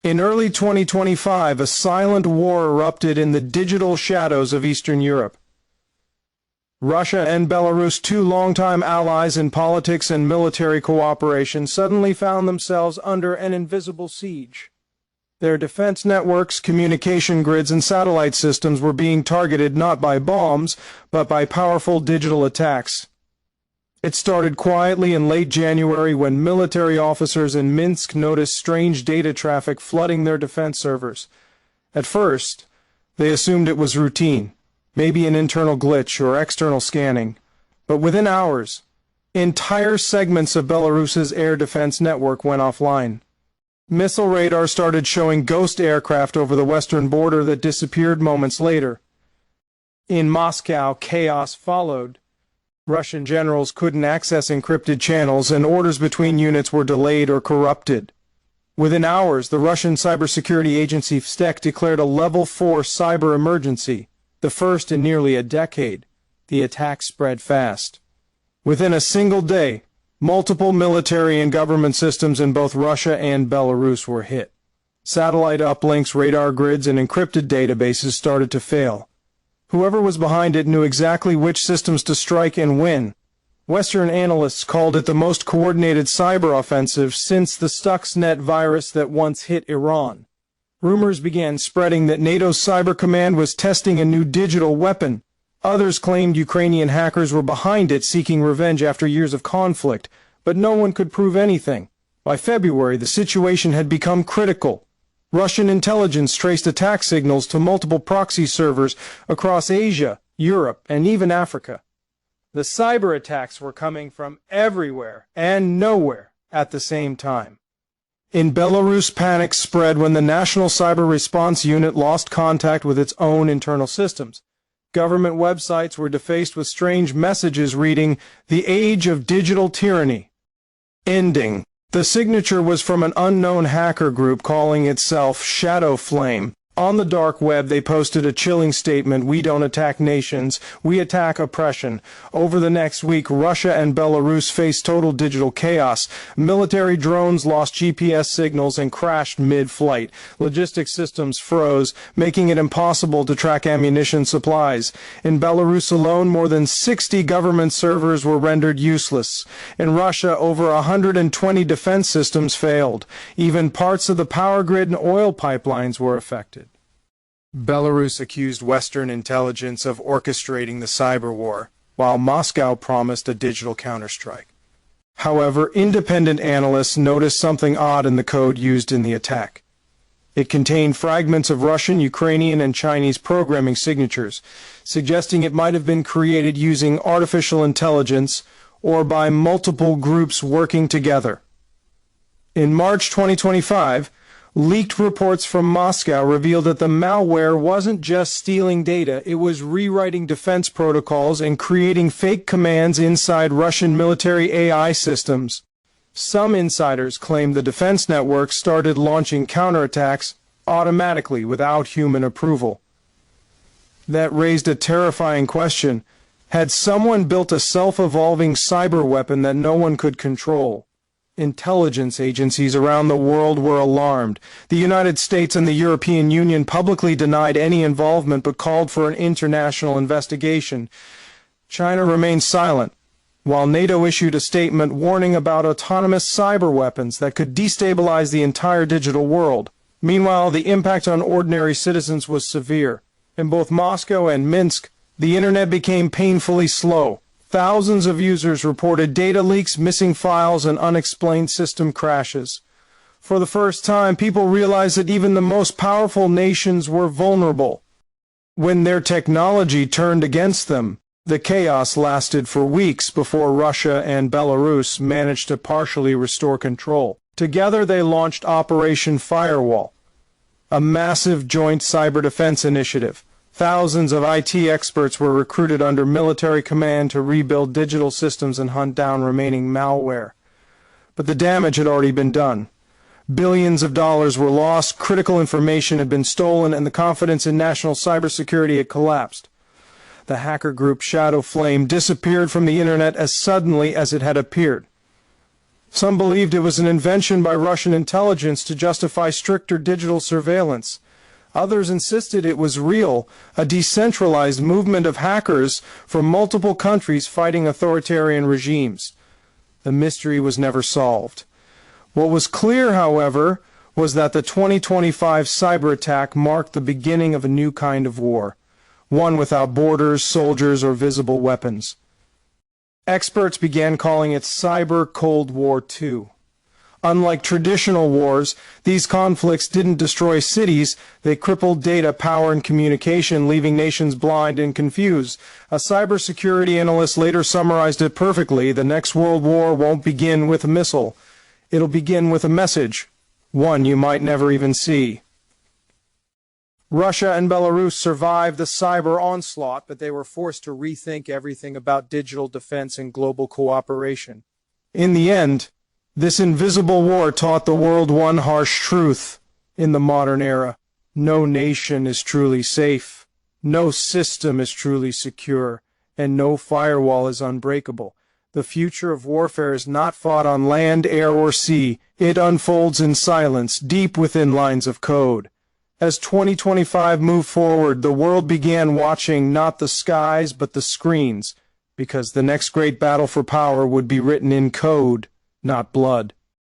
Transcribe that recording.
In early 2025, a silent war erupted in the digital shadows of Eastern Europe. Russia and Belarus, two longtime allies in politics and military cooperation, suddenly found themselves under an invisible siege. Their defense networks, communication grids, and satellite systems were being targeted not by bombs, but by powerful digital attacks. It started quietly in late January when military officers in Minsk noticed strange data traffic flooding their defense servers. At first, they assumed it was routine, maybe an internal glitch or external scanning. But within hours, entire segments of Belarus's air defense network went offline. Missile radar started showing ghost aircraft over the western border that disappeared moments later. In Moscow, chaos followed. Russian generals couldn't access encrypted channels, and orders between units were delayed or corrupted. Within hours, the Russian cybersecurity agency Specter declared a Level 4 cyber emergency, the first in nearly a decade. The attack spread fast. Within a single day, multiple military and government systems in both Russia and Belarus were hit. Satellite uplinks, radar grids, and encrypted databases started to fail. Whoever was behind it knew exactly which systems to strike and when. Western analysts called it the most coordinated cyber offensive since the Stuxnet virus that once hit Iran. Rumors began spreading that NATO's cyber command was testing a new digital weapon. Others claimed Ukrainian hackers were behind it, seeking revenge after years of conflict, but no one could prove anything. By February, the situation had become critical. Russian intelligence traced attack signals to multiple proxy servers across Asia, Europe, and even Africa. The cyber attacks were coming from everywhere and nowhere at the same time. In Belarus, panic spread when the National Cyber Response Unit lost contact with its own internal systems. Government websites were defaced with strange messages reading, "The Age of Digital Tyranny. Ending." The signature was from an unknown hacker group calling itself Shadow Flame. On the dark web, they posted a chilling statement: "We don't attack nations, we attack oppression." Over the next week, Russia and Belarus faced total digital chaos. Military drones lost GPS signals and crashed mid-flight. Logistics systems froze, making it impossible to track ammunition supplies. In Belarus alone, more than 60 government servers were rendered useless. In Russia, over 120 defense systems failed. Even parts of the power grid and oil pipelines were affected. Belarus accused Western intelligence of orchestrating the cyber war, while Moscow promised a digital counterstrike. However, independent analysts noticed something odd in the code used in the attack. It contained fragments of Russian, Ukrainian, and Chinese programming signatures, suggesting it might have been created using artificial intelligence or by multiple groups working together. In March 2025, leaked reports from Moscow revealed that the malware wasn't just stealing data, it was rewriting defense protocols and creating fake commands inside Russian military AI systems. Some insiders claimed the defense network started launching counterattacks automatically without human approval. That raised a terrifying question. Had someone built a self-evolving cyber weapon that no one could control? Intelligence agencies around the world were alarmed. The United States and the European Union publicly denied any involvement but called for an international investigation. China remained silent, while NATO issued a statement warning about autonomous cyber weapons that could destabilize the entire digital world. Meanwhile, the impact on ordinary citizens was severe. In both Moscow and Minsk, the internet became painfully slow. Thousands of users reported data leaks, missing files, and unexplained system crashes. For the first time, people realized that even the most powerful nations were vulnerable. When their technology turned against them, the chaos lasted for weeks before Russia and Belarus managed to partially restore control. Together, they launched Operation Firewall, a massive joint cyber defense initiative. Thousands of IT experts were recruited under military command to rebuild digital systems and hunt down remaining malware. But the damage had already been done. Billions of dollars were lost, critical information had been stolen, and the confidence in national cybersecurity had collapsed. The hacker group Shadow Flame disappeared from the internet as suddenly as it had appeared. Some believed it was an invention by Russian intelligence to justify stricter digital surveillance. Others insisted it was real, a decentralized movement of hackers from multiple countries fighting authoritarian regimes. The mystery was never solved. What was clear, however, was that the 2025 cyberattack marked the beginning of a new kind of war, one without borders, soldiers, or visible weapons. Experts began calling it Cyber Cold War II. Unlike traditional wars, these conflicts didn't destroy cities, they crippled data, power, and communication, leaving nations blind and confused. A cybersecurity analyst later summarized it perfectly: the next world war won't begin with a missile. It'll begin with a message, one you might never even see. Russia and Belarus survived the cyber onslaught, but they were forced to rethink everything about digital defense and global cooperation. In the end, this invisible war taught the world one harsh truth in the modern era: no nation is truly safe, no system is truly secure, and no firewall is unbreakable. The future of warfare is not fought on land, air, or sea. It unfolds in silence, deep within lines of code. As 2025 moved forward, the world began watching not the skies but the screens, because the next great battle for power would be written in code, not blood.